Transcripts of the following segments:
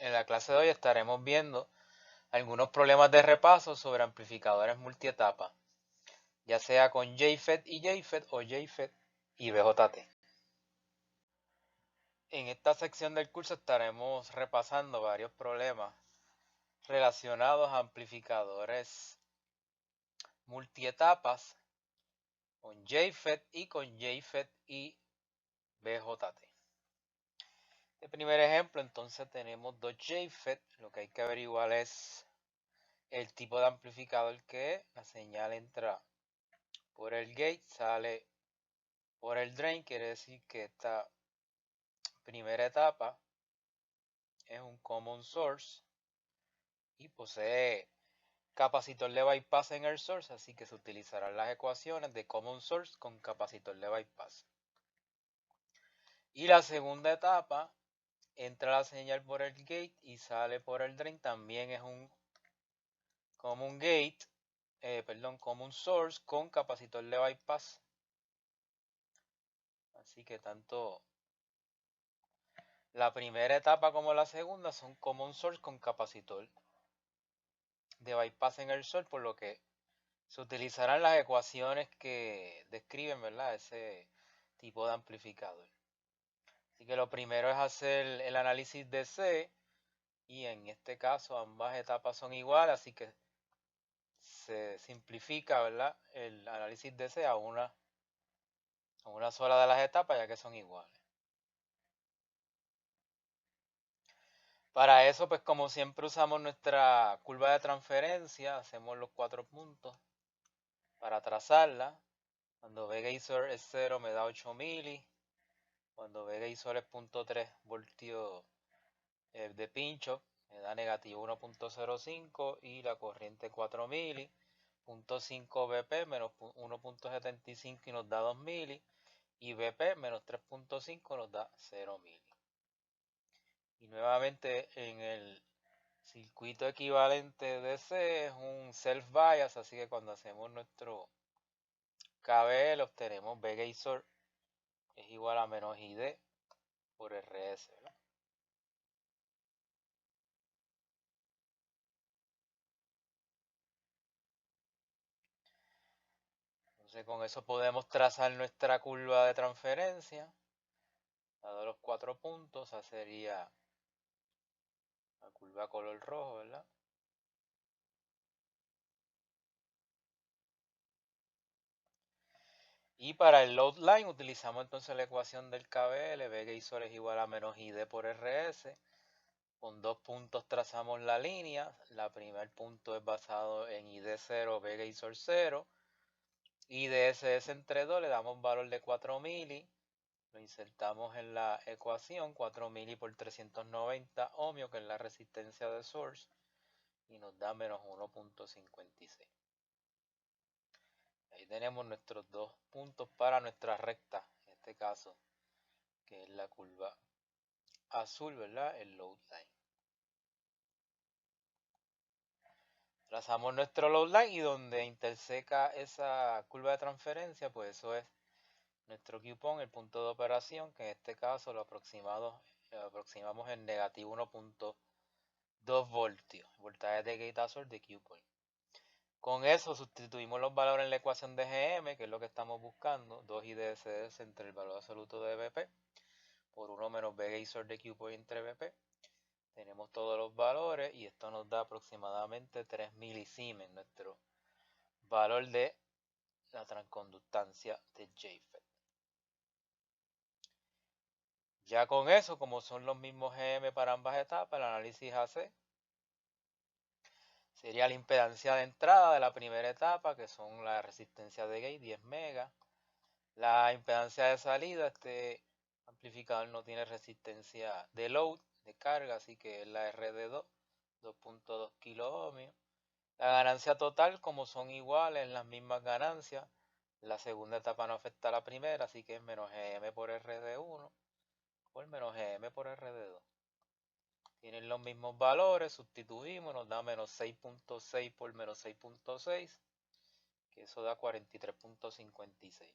En la clase de hoy estaremos viendo algunos problemas de repaso sobre amplificadores multietapa, ya sea con JFET y JFET o JFET y BJT. En esta sección del curso estaremos repasando varios problemas relacionados a amplificadores multietapas con JFET y con JFET y BJT. El primer ejemplo, entonces tenemos dos JFET. Lo que hay que averiguar es el tipo de amplificador que es. La señal entra por el gate, sale por el drain, quiere decir que esta primera etapa es un common source y posee capacitor de bypass en el source, así que se utilizarán las ecuaciones de common source con capacitor de bypass. Y la segunda etapa entra la señal por el gate y sale por el drain, también es un common common source con capacitor de bypass. Así que tanto la primera etapa como la segunda son common source con capacitor de bypass en el source, por lo que se utilizarán las ecuaciones que describen, ¿verdad?, ese tipo de amplificador. Así que lo primero es hacer el análisis de C, y en este caso ambas etapas son iguales, así que se simplifica, ¿verdad?, el análisis de C a una sola de las etapas, ya que son iguales. Para eso, pues como siempre usamos nuestra curva de transferencia, hacemos los 4 puntos para trazarla. Cuando Vega y Sol es 0 me da 8 mili. Cuando Vega y Sol es 0.3 voltios de pincho me da negativo 1.05 y la corriente 4 mili. 0.5 BP menos 1.75 y nos da 2 mili. Y BP menos 3.5 nos da 0 mili. Y nuevamente en el circuito equivalente DC es un self bias, así que cuando hacemos nuestro KBL obtenemos V Gazor es igual a menos ID por RS, ¿verdad? Entonces con eso podemos trazar nuestra curva de transferencia. Dado los 4 puntos, esa sería la curva color rojo, ¿verdad? Y para el load line utilizamos entonces la ecuación del KBL, V Gazor es igual a menos ID por RS. Con 2 puntos trazamos la línea. El primer punto es basado en ID0, V Gazor 0. IDSS entre 2 le damos valor de 4 mili. Lo insertamos en la ecuación, 4 mili por 390 ohmios, que es la resistencia de source, y nos da menos 1.56. Ahí tenemos nuestros 2 puntos para nuestra recta, en este caso, que es la curva azul, ¿verdad? El load line. Trazamos nuestro load line y donde interseca esa curva de transferencia, pues eso es nuestro coupon, el punto de operación, que en este caso lo aproximamos en negativo 1.2 voltios, voltaje de gate source de Q-point. Con eso sustituimos los valores en la ecuación de GM, que es lo que estamos buscando, 2 IDSS entre el valor absoluto de BP por 1 menos V gate source de Q-point entre BP. Tenemos todos los valores y esto nos da aproximadamente 3 milisiemens, nuestro valor de la transconductancia de JFET. Ya con eso, como son los mismos GM para ambas etapas, el análisis AC sería la impedancia de entrada de la primera etapa, que son la resistencia de gate, 10 megas. La impedancia de salida, este amplificador no tiene resistencia de load, de carga, así que es la RD2, 2.2 kilo ohmios. La ganancia total, como son iguales, las mismas ganancias, la segunda etapa no afecta a la primera, así que es menos GM por RD1 por menos GM por RD2. Tienen los mismos valores, sustituimos, nos da menos 6.6 por menos 6.6, que eso da 43.56.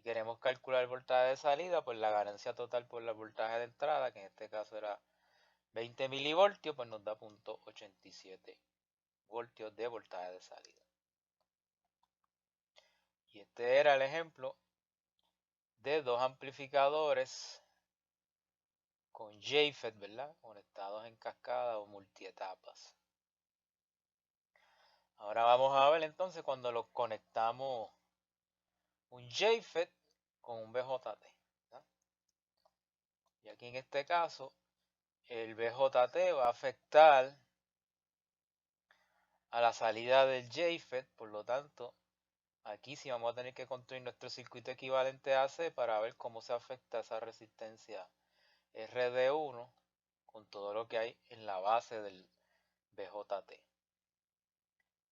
y queremos calcular el voltaje de salida, pues la ganancia total por el voltaje de entrada, que en este caso era 20 milivoltios, pues nos da 0.87 voltios de voltaje de salida. Y este era el ejemplo de dos amplificadores con JFET, ¿verdad? Conectados en cascada o multietapas. Ahora vamos a ver entonces cuando los conectamos un JFET con un BJT. ¿verdad? Y aquí en este caso, el BJT va a afectar a la salida del JFET, por lo tanto, aquí sí vamos a tener que construir nuestro circuito equivalente AC para ver cómo se afecta esa resistencia RD1 con todo lo que hay en la base del BJT.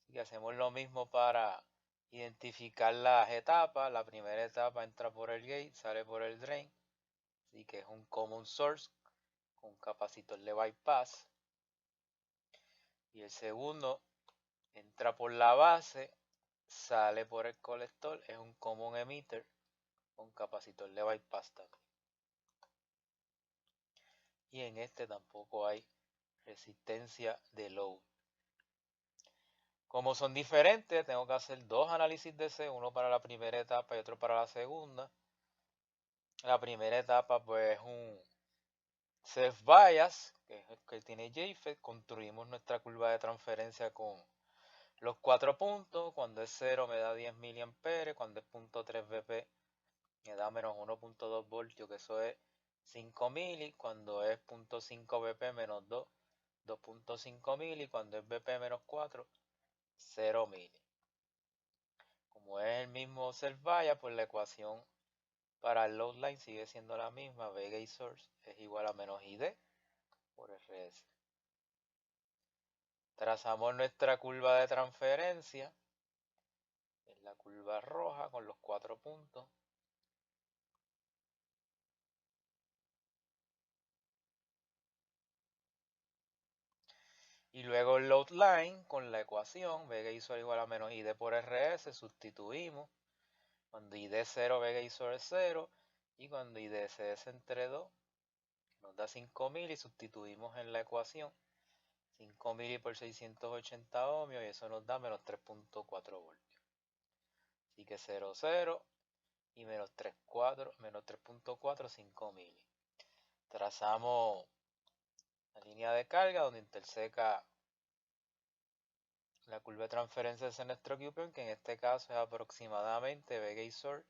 Así que hacemos lo mismo para identificar las etapas. La primera etapa entra por el gate, sale por el drain. Así que es un common source con capacitor de bypass. Y el segundo entra por la base, sale por el colector, es un common emitter con capacitor de bypass también. Y en este tampoco hay resistencia de load. Como son diferentes, tengo que hacer dos análisis de C, uno para la primera etapa y otro para la segunda. La primera etapa pues es un self bias, que es el que tiene JFET. Construimos nuestra curva de transferencia con los 4 puntos. Cuando es 0 me da 10 mA, cuando es 0.3 BP me da menos 1.2 voltios, que eso es 5 mili. Cuando es 0.5 BP menos 2, 2.5 mili. Cuando es BP menos 4, 0 mili. Como es el mismo self bias, pues la ecuación para el load line sigue siendo la misma. V gate source es igual a menos ID por RS. Trazamos nuestra curva de transferencia. Es la curva roja con los 4 puntos. Y luego el load line con la ecuación V gate source igual a menos ID por RS. Sustituimos. Cuando ID es 0, V gate source es 0. Y cuando ID es entre 2, nos da 5.000 y sustituimos en la ecuación 5 mili por 680 ohmios y eso nos da menos 3.4 voltios. Así que 0, 0 y menos 3.4, menos 3.4, 5 mili. Trazamos la línea de carga donde interseca la curva de transferencia de nuestro QPM, que en este caso es aproximadamente V gate source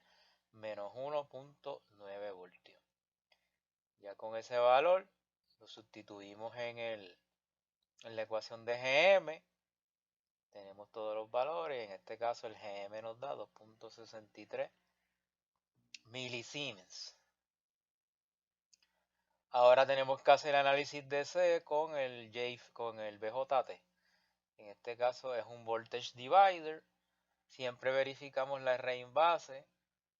menos 1.9 voltios. Ya con ese valor lo sustituimos en la ecuación de GM. Tenemos todos los valores. En este caso el GM nos da 2.63 milisiemens. Ahora tenemos que hacer el análisis de C con el BJT. En este caso es un voltage divider. Siempre verificamos la R in base,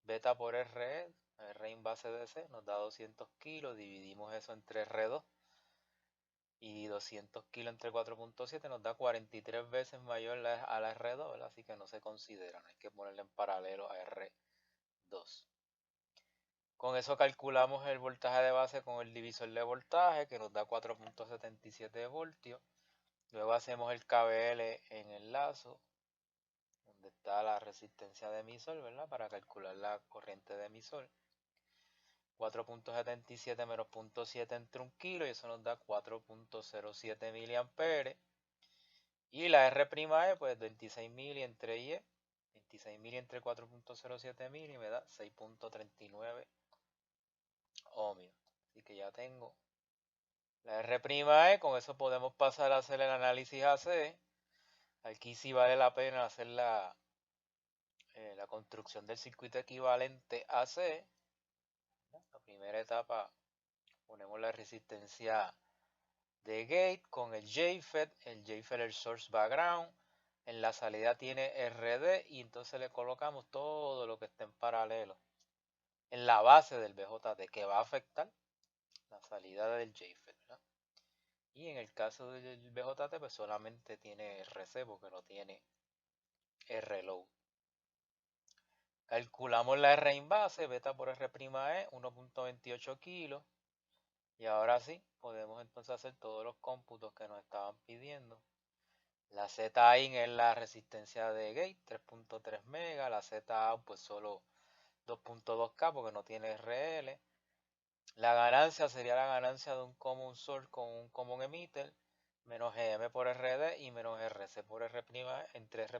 beta por RE, R in base de C nos da 200 kilos, dividimos eso entre R2 y 200 kilos entre 4.7 nos da 43 veces mayor a la R2, ¿verdad? Así que no se considera, no hay que ponerle en paralelo a R2. Con eso calculamos el voltaje de base con el divisor de voltaje, que nos da 4.77 voltios. Luego hacemos el KVL en el lazo, donde está la resistencia de emisor, ¿verdad? Para calcular la corriente de emisor. 4.77 menos 0.7 entre 1 kilo y eso nos da 4.07 miliamperes. Y la R', pues 26 mili entre Y, 26 mili entre 4.07 mili me da 6.39 ohmios. Así que ya tengo la R', con eso podemos pasar a hacer el análisis AC. Aquí sí vale la pena hacer la construcción del circuito equivalente AC. La primera etapa ponemos la resistencia de gate con el JFET. El JFET es el source background. En la salida tiene RD y entonces le colocamos todo lo que esté en paralelo en la base del BJT, que va a afectar la salida del JFET, ¿verdad? Y en el caso del BJT pues solamente tiene RC porque no tiene RLoad. Calculamos la R in base, beta por R', 1.28 kilos. Y ahora sí, podemos entonces hacer todos los cómputos que nos estaban pidiendo. La Z-in es la resistencia de gate, 3.3 mega. La Z-out pues solo 2.2K porque no tiene RL. La ganancia sería la ganancia de un common source con un common emitter, menos GM por RD y menos RC por R' entre R'.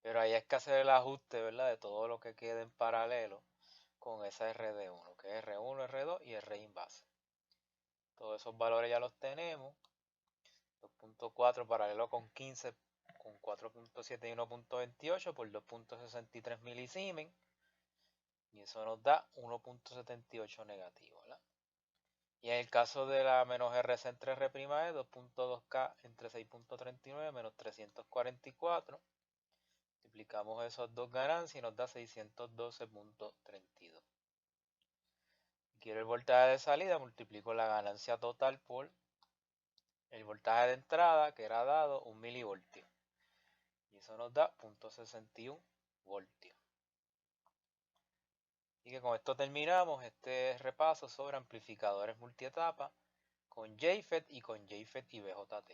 Pero ahí es que hacer el ajuste, ¿verdad? De todo lo que quede en paralelo con esa RD1, que es R1, R2 y R in base. Todos esos valores ya los tenemos. 2.4 paralelo con 15 con 4.7 y 1.28 por 2.63 milisiemens. Y eso nos da 1.78 negativo, ¿verdad? Y en el caso de la menos RC entre R', 2.2K entre 6.39 menos 344. Multiplicamos esos dos ganancias y nos da 612.32. Si quiero el voltaje de salida, multiplico la ganancia total por el voltaje de entrada, que era dado 1 milivoltio. Y eso nos da 0.61 voltios. Y que con esto terminamos este repaso sobre amplificadores multietapa con JFET y con JFET y BJT.